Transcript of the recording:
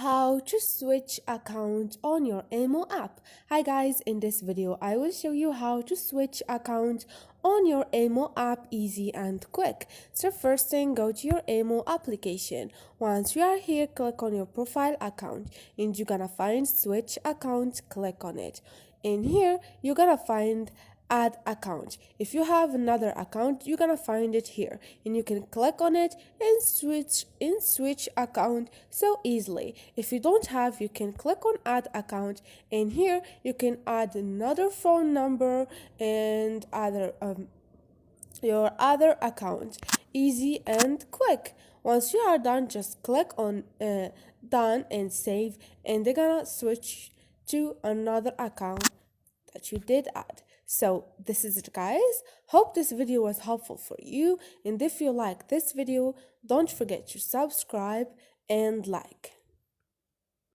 How to switch account on your Imo app. Hi guys, in this video I will show you how to switch account on your Imo app easy and quick. So first thing, go to your Imo application. Once you are here, click on your profile account and you're gonna find switch account. Click on it. In here you're gonna find add account. If you have another account, you're gonna find it here and you can click on it and switch account so easily. If you don't have, you can click on add account and here you can add another phone number and your other account. Easy and quick. Once you are done, just click on done and save, and they're gonna switch to another account that you did add. So this is it guys. Hope this video was helpful for you, and if you like this video, don't forget to subscribe and like.